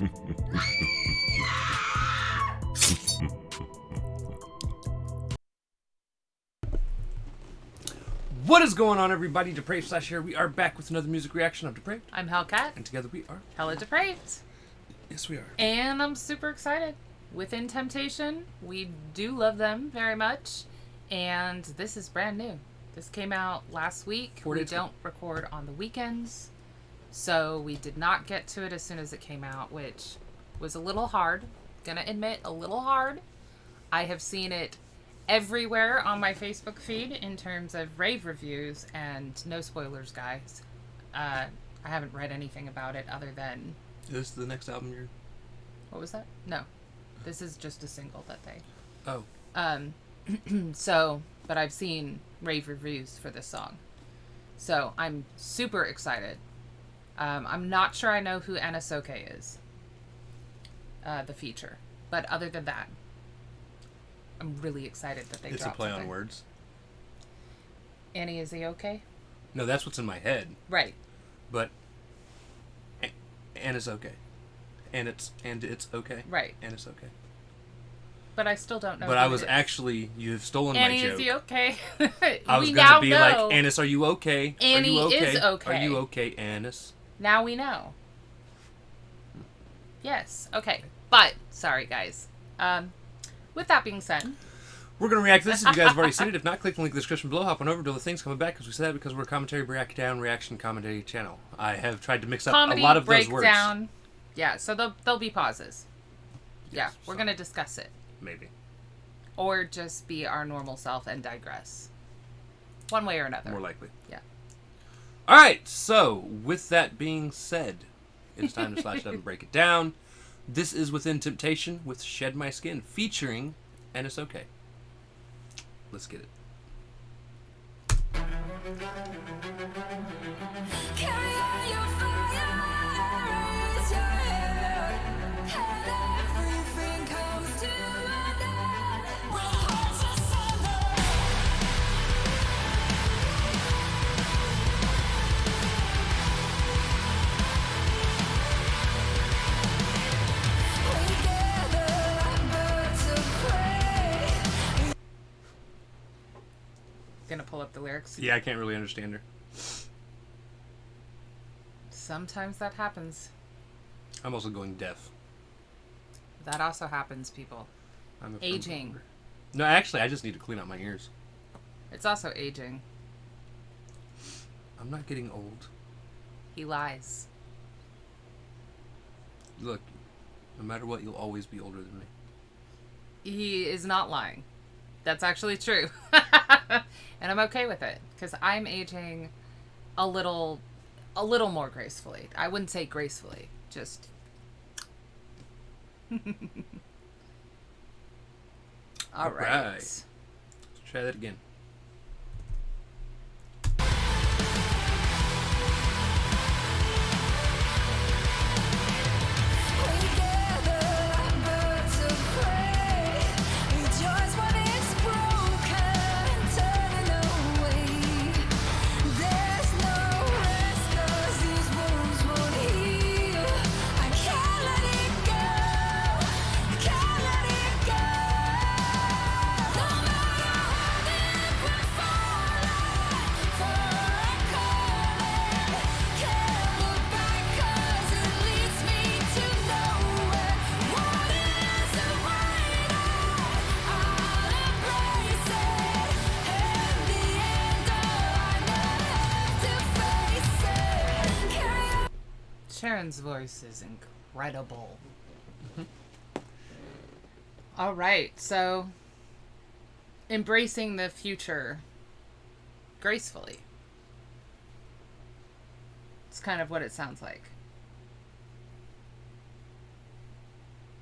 What is going on, everybody? Depraved Slash here. We are back with another music reaction of Depraved. I'm Hellcat. And together we are HellaDepraved. Yes, we are. And I'm super excited. Within Temptation, we do love them very much. And this is brand new. This came out last week. We don't record on the weekends. So we did not get to it as soon as it came out, which was a little hard. Gonna admit, a little hard. I have seen it everywhere on my Facebook feed in terms of rave reviews, and no spoilers, guys. I haven't read anything about it other than... Is this the next album you're... What was that? No. This is just a single that they... Oh. So, but I've seen rave reviews for this song. So, I'm super excited. I'm not sure I know who Annisokay is. The feature. But other than that, I'm really excited that they dropped It's a play something. on words. Annie, is he okay? No, that's what's in my head. Right. But... And it's okay. And it's okay. Right. And it's okay. But I still don't know. But I was actually... You've stolen Annie, my joke. Is he okay? I was we going now to be know. like, Annis, are you okay? Annie are you okay? is okay. Are you okay, Annis? Now we know. Yes. Okay. But, sorry, guys. With that being said... We're going to react to this if you guys have already seen it. If not, click the link in the description below. Hop on over to the things coming back, because we said that because we're a commentary breakdown reaction comedy channel. I have tried to mix up Comedy, a lot of those words. breakdown. Yeah, so there'll be pauses. Yes, yeah, we're going to discuss it. Maybe. Or just be our normal self and digress. One way or another. More likely. Yeah. All right, so with that being said, it's time to slash it up and break it down. This is Within Temptation with Shed My Skin, featuring Annisokay. Let's get it. Gonna pull up the lyrics. Yeah, I can't really understand her. Sometimes that happens. I'm also going deaf. That also happens, people. I'm a aging. believer. No, actually, I just need to clean out my ears. It's also aging. I'm not getting old. He lies. Look, no matter what, you'll always be older than me. He is not lying. That's actually true. And I'm okay with it, because I'm aging a little more gracefully. I wouldn't say gracefully, just... All right. Let's try that again. Sharon's voice is incredible. All right, so embracing the future gracefully. It's kind of what it sounds like.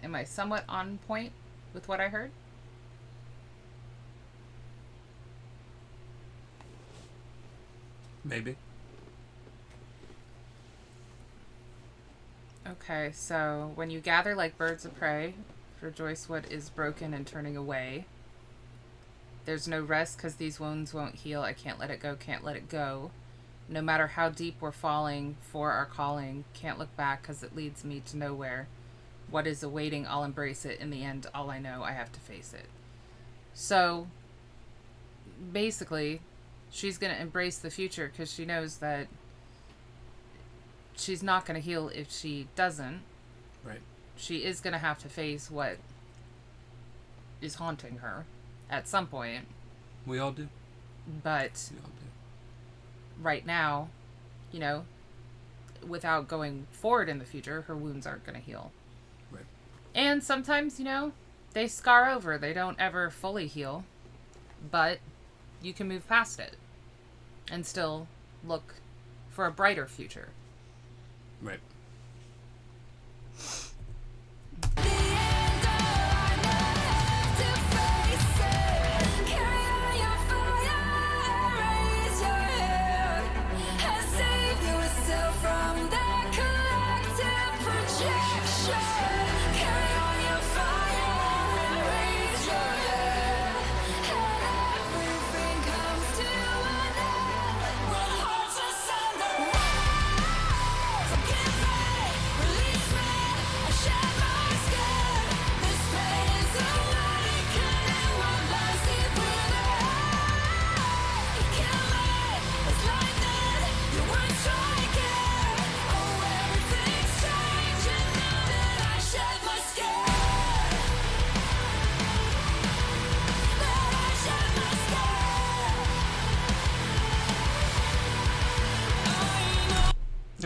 Am I somewhat on point with what I heard? Maybe. Okay, so when you gather like birds of prey, rejoice what is broken and turning away. There's no rest because these wounds won't heal. I can't let it go, can't let it go. No matter how deep we're falling for our calling, can't look back because it leads me to nowhere. what is awaiting, I'll embrace it. In the end, all I know, I have to face it. So, basically, she's going to embrace the future because she knows that she's not going to heal if she doesn't. Right. She is going to have to face what is haunting her at some point. We all do. But We all do. Right now, you know, without going forward in the future, her wounds aren't going to heal. Right. And sometimes, you know, they scar over. They don't ever fully heal. But you can move past it and still look for a brighter future. Right.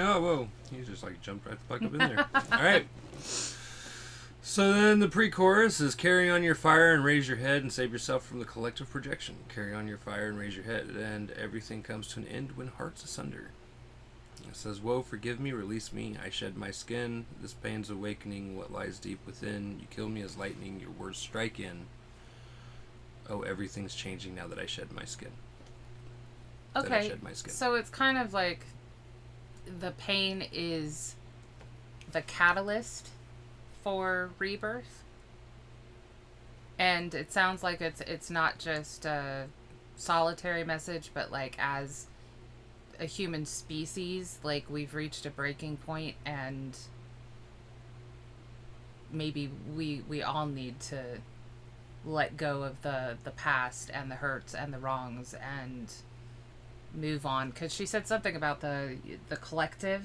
Oh, whoa. He just like jumped right the fuck up in there. All right. So then the pre-chorus is carry on your fire and raise your head and save yourself from the collective projection. Carry on your fire and raise your head, and everything comes to an end when hearts asunder. It says, woe, forgive me, release me. I shed my skin. This pain's awakening what lies deep within. You kill me as lightning. Your words strike in. Oh, everything's changing now that I shed my skin. Okay, so it's kind of like the pain is the catalyst for rebirth. And it sounds like it's not just a solitary message, but like as a human species, like we've reached a breaking point and maybe we all need to let go of the past and the hurts and the wrongs and move on. Because she said something about the collective,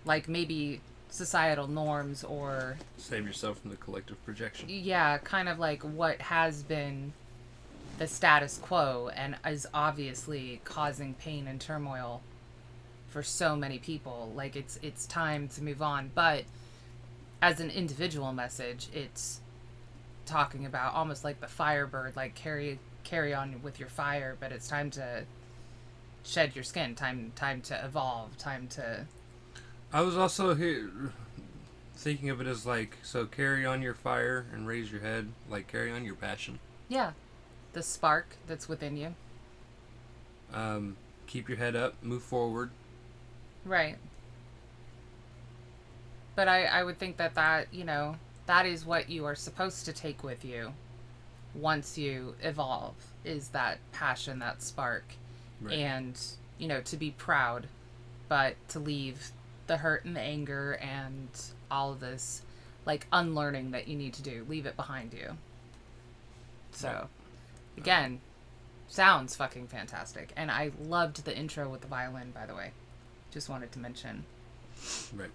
like maybe societal norms or save yourself from the collective projection. Yeah, kind of like what has been the status quo and is obviously causing pain and turmoil for so many people. Like it's time to move on. But as an individual message, it's talking about almost like the firebird, like carry on with your fire, but it's time to shed your skin, time to evolve, time to... I was also here thinking of it as like, so carry on your fire and raise your head, like carry on your passion. Yeah, the spark that's within you. Keep your head up, move forward. Right. But I would think that, you know, that is what you are supposed to take with you once you evolve, is that passion, that spark. Right. And, you know, to be proud, but to leave the hurt and the anger and all of this, like, unlearning that you need to do. Leave it behind you. So, again, sounds fucking fantastic. And I loved the intro with the violin, by the way. Just wanted to mention. Right.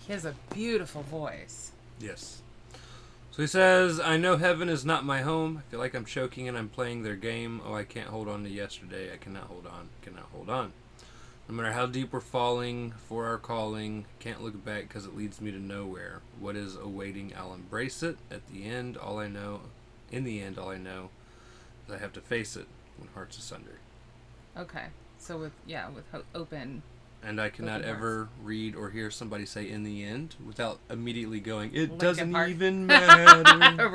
He has a beautiful voice. Yes. So he says, I know heaven is not my home. I feel like I'm choking and I'm playing their game. Oh, I can't hold on to yesterday. I cannot hold on. Cannot hold on. No matter how deep we're falling for our calling, can't look back because it leads me to nowhere. What is awaiting, I'll embrace it. At the end, all I know, in the end, all I know is I have to face it when hearts asunder. Okay. So with open. And I cannot ever read or hear somebody say in the end without immediately going, it Linkin doesn't Park. even matter.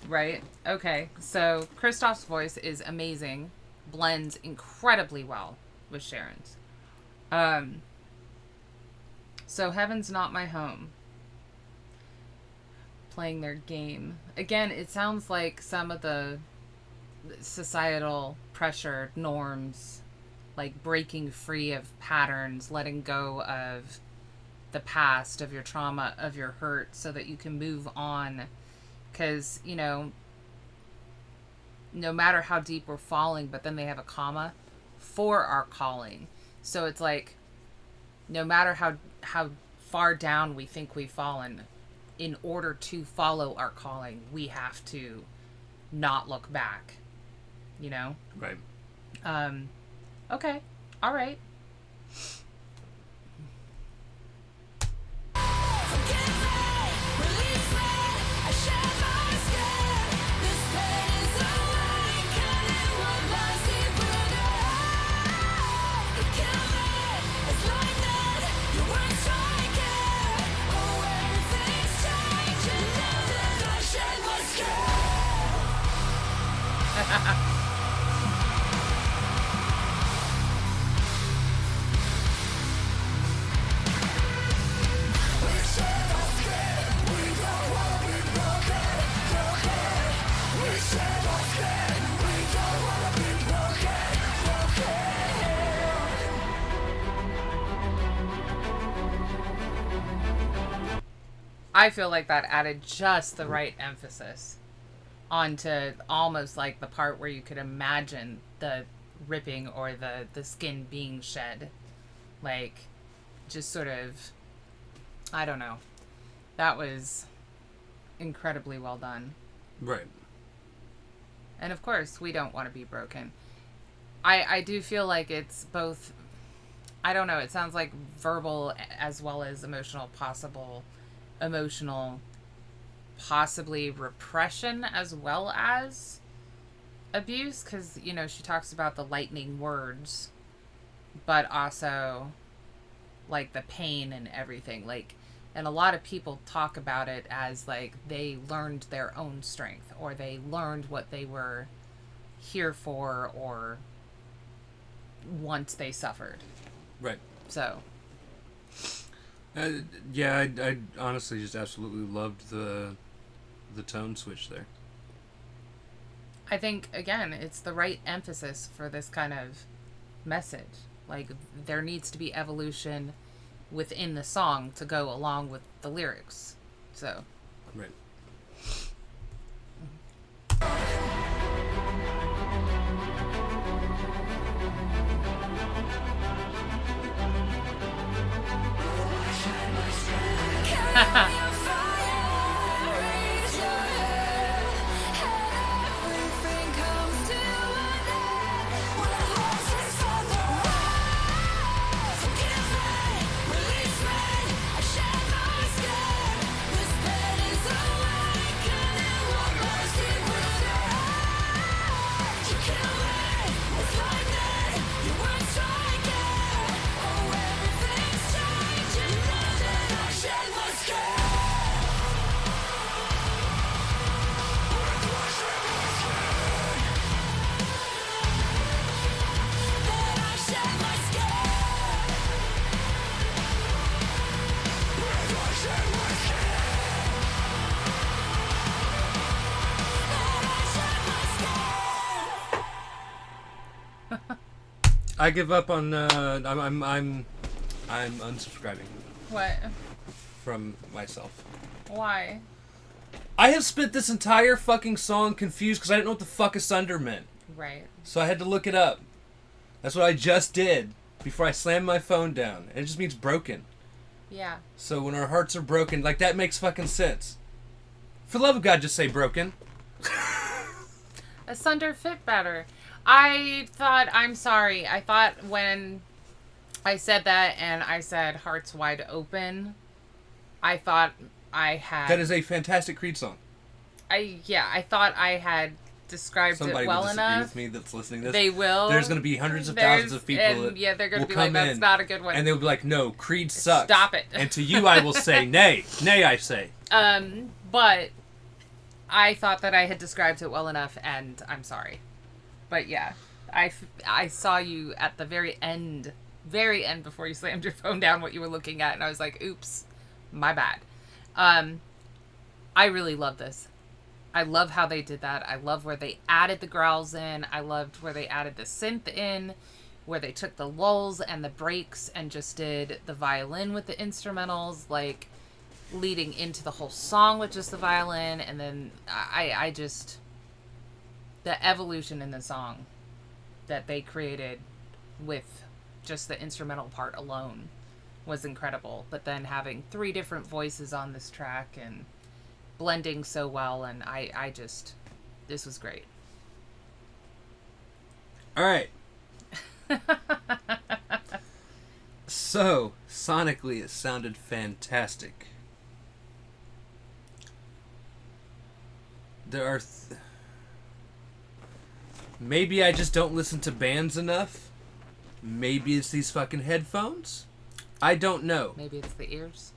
Right. Okay. So Christoph's voice is amazing. Blends incredibly well with Sharon's. So Heaven's Not My Home. Playing their game. Again, it sounds like some of the societal pressure, norms, like breaking free of patterns, letting go of the past, of your trauma, of your hurt, so that you can move on. Because, no matter how deep we're falling, but then they have a comma, for our calling. So it's like, no matter how far down we think we've fallen, in order to follow our calling, we have to not look back, Right. Okay. All right. I feel like that added just the right emphasis onto almost like the part where you could imagine the ripping or the skin being shed. Like, just sort of, I don't know. That was incredibly well done. Right. And of course, we don't want to be broken. I do feel like it's both, I don't know, it sounds like verbal as well as emotional, possibly repression as well as abuse, because she talks about the lightning words, but also like the pain and everything, like, and a lot of people talk about it as like they learned their own strength, or they learned what they were here for, or once they suffered. Right. So yeah, I honestly just absolutely loved the tone switch there. I think, again, it's the right emphasis for this kind of message. Like, there needs to be evolution within the song to go along with the lyrics. So. Right. I give up on. I'm unsubscribing. What? From myself. Why? I have spent this entire fucking song confused because I didn't know what the fuck asunder meant. Right. So I had to look it up. That's what I just did before I slammed my phone down. And it just means broken. Yeah. So when our hearts are broken, like, that makes fucking sense. For the love of God, just say broken. Asunder fit better. I'm sorry. I thought when I said that and I said Hearts Wide Open, I thought I had... That is a fantastic Creed song. I thought I had described Somebody it well will disagree enough. with me that's listening to this. They will. There's going to be hundreds of thousands of people and, that they're going will to be come like, that's in, not a good one. and they'll be like, no, Creed sucks. Stop it. And to you I will say, nay, I say. But I thought that I had described it well enough, and I'm sorry. But yeah, I saw you at the very end before you slammed your phone down what you were looking at, and I was like, oops, my bad. I really love this. I love how they did that. I love where they added the growls in. I loved where they added the synth in, where they took the lulls and the breaks and just did the violin with the instrumentals, like leading into the whole song with just the violin. And then I just, the evolution in the song that they created with just the instrumental part alone was incredible. But then having 3 different voices on this track and blending so well, and I just, this was great. All right. So, sonically, it sounded fantastic. There are... Maybe I just don't listen to bands enough. Maybe it's these fucking headphones. I don't know. Maybe it's the ears.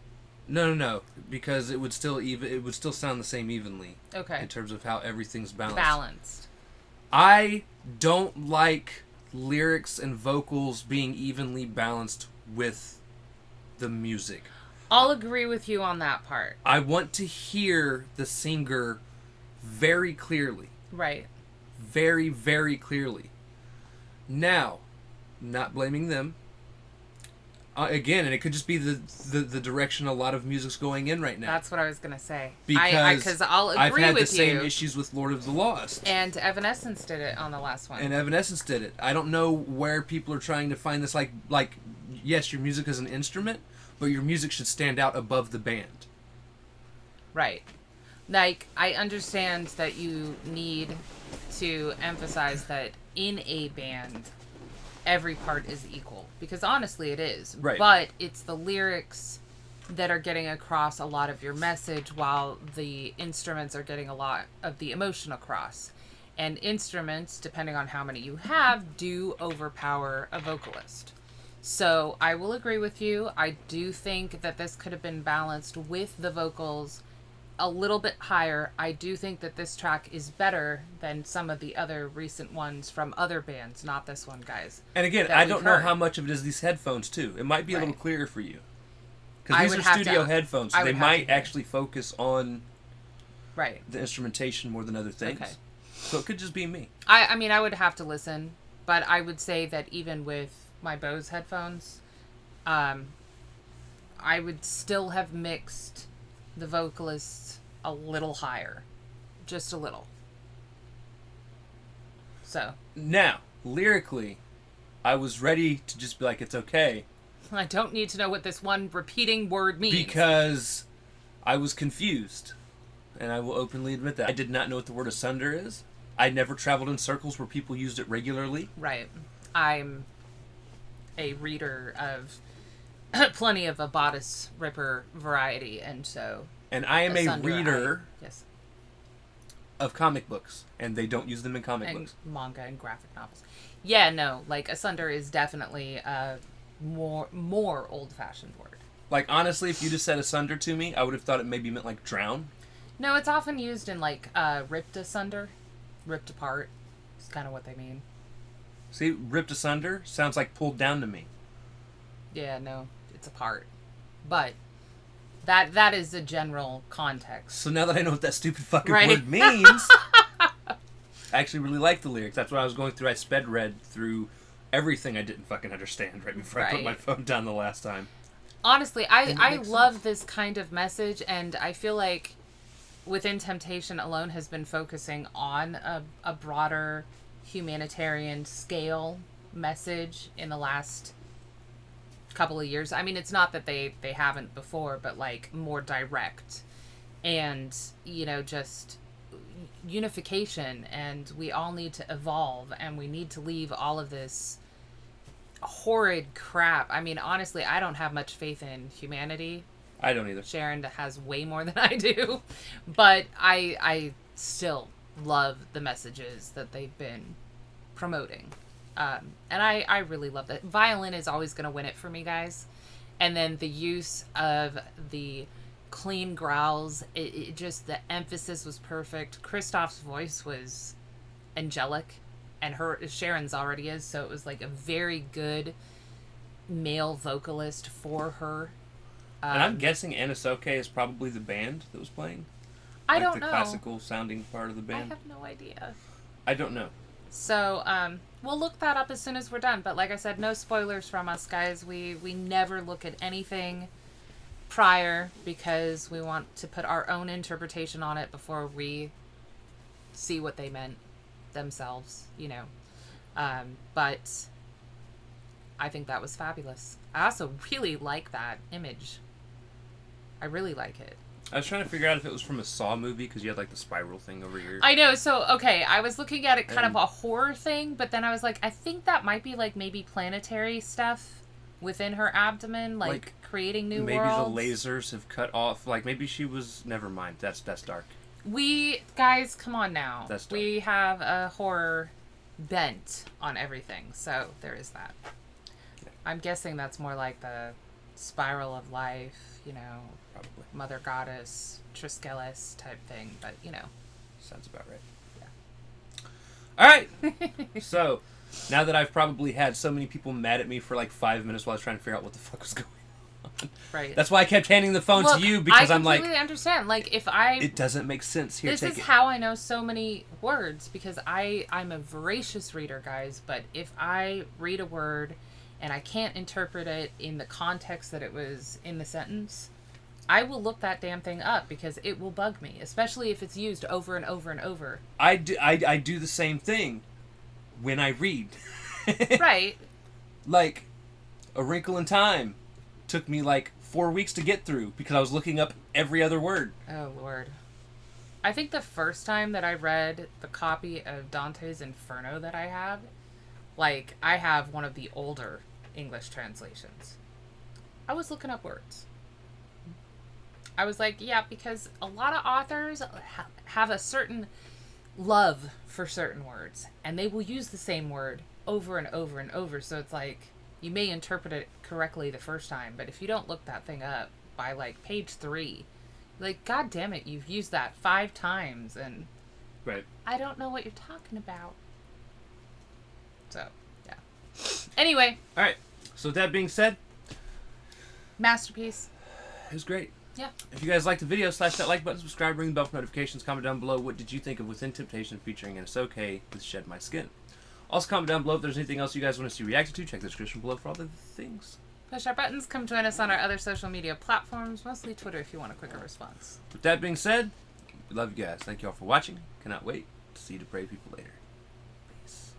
No, because it would still sound the same evenly. Okay. In terms of how everything's Balanced. I don't like lyrics and vocals being evenly balanced with the music. I'll agree with you on that part. I want to hear the singer very clearly. Right. Very, very clearly. Now, not blaming them. Again, and it could just be the direction a lot of music's going in right now. That's what I was gonna say. Because I'll agree I've had with the same you. issues with Lord of the Lost. And Evanescence did it on the last one. And Evanescence did it. I don't know where people are trying to find this, like yes, your music is an instrument, but your music should stand out above the band. Right. Like, I understand that you need to emphasize that in a band, every part is equal. Because honestly, it is. Right. But it's the lyrics that are getting across a lot of your message, while the instruments are getting a lot of the emotion across. And instruments, depending on how many you have, do overpower a vocalist. So I will agree with you. I do think that this could have been balanced with the vocals a little bit higher. I do think that this track is better than some of the other recent ones from other bands, not this one, guys. And again, I don't know how much of it is these headphones, too. It might be a little clearer for you. Because these are studio headphones, so they might actually focus on the instrumentation more than other things. Okay. So it could just be me. I mean, I would have to listen, but I would say that even with my Bose headphones, I would still have mixed the vocalists a little higher. Just a little. So. Now, lyrically, I was ready to just be like, it's okay. I don't need to know what this one repeating word means. Because I was confused. And I will openly admit that. I did not know what the word asunder is. I never traveled in circles where people used it regularly. Right. I'm a reader of plenty of a bodice ripper variety, and so... And I am a reader of comic books, and they don't use them in comic books. Manga and graphic novels. Yeah, no, like, asunder is definitely a more old-fashioned word. Like, honestly, if you just said asunder to me, I would have thought it maybe meant, like, drown. No, it's often used in, like, ripped asunder, ripped apart. It's kind of what they mean. See, ripped asunder sounds like pulled down to me. Yeah, no, it's apart. But that is the general context. So now that I know what that stupid fucking word means, I actually really like the lyrics. That's what I was going through. I sped read through everything I didn't fucking understand right before I put my phone down the last time. Honestly, I love this kind of message, and I feel like Within Temptation alone has been focusing on a broader humanitarian scale message in the last couple of years. I mean, it's not that they haven't before, but like more direct. and, just unification, and we all need to evolve, and we need to leave all of this horrid crap. I mean, honestly, I don't have much faith in humanity. I don't either. Sharon has way more than I do, but I still love the messages that they've been promoting. And I really love that. Violin is always going to win it for me, guys. And then the use of the clean growls, it just, the emphasis was perfect. Kristoff's voice was angelic, and Sharon's already is, so it was like a very good male vocalist for her. And I'm guessing Annisokay is probably the band that was playing. I don't know. The classical sounding part of the band. I have no idea. I don't know. So, we'll look that up as soon as we're done. But like I said, no spoilers from us, guys. We never look at anything prior because we want to put our own interpretation on it before we see what they meant themselves, But I think that was fabulous. I also really like that image. I really like it. I was trying to figure out if it was from a Saw movie because you had like the spiral thing over here. I know. So, okay, I was looking at it kind of a horror thing, but then I was like, I think that might be like maybe planetary stuff within her abdomen, like creating new worlds. Maybe the lasers have cut off. Like maybe she was. Never mind. That's dark. Guys, come on now. That's dark. We have a horror bent on everything, so there is that. Yeah. I'm guessing that's more like the spiral of life, Probably. Mother Goddess, Triskelis type thing, but Sounds about right. Yeah. All right. So, now that I've probably had so many people mad at me for like 5 minutes while I was trying to figure out what the fuck was going on. Right. That's why I kept handing the phone to you, because I'm like, I completely understand. Like, it doesn't make sense. Here, this is how I know so many words, because I'm a voracious reader, guys, but if I read a word and I can't interpret it in the context that it was in the sentence, I will look that damn thing up because it will bug me, especially if it's used over and over and over. I do the same thing when I read. Right. Like, A Wrinkle in Time took me like 4 weeks to get through because I was looking up every other word. Oh, Lord. I think the first time that I read the copy of Dante's Inferno that I had, like, I have one of the older English translations. I was looking up words. I was like, yeah, because a lot of authors have a certain love for certain words, and they will use the same word over and over and over. So it's like, you may interpret it correctly the first time, but if you don't look that thing up by like page 3, like, God damn it, you've used that 5 times, and right. I don't know what you're talking about. So, yeah. Anyway. All right. So with that being said, masterpiece. It was great. Yeah. If you guys liked the video, slash that like button, subscribe, ring the bell for notifications, comment down below what did you think of Within Temptation featuring Annisokay with Shed My Skin. Also comment down below if there's anything else you guys want to see reacted to. Check the description below for all the things. Push our buttons. Come join us on our other social media platforms, mostly Twitter if you want a quicker response. With that being said, we love you guys. Thank you all for watching. Cannot wait to see depraved people later. Peace.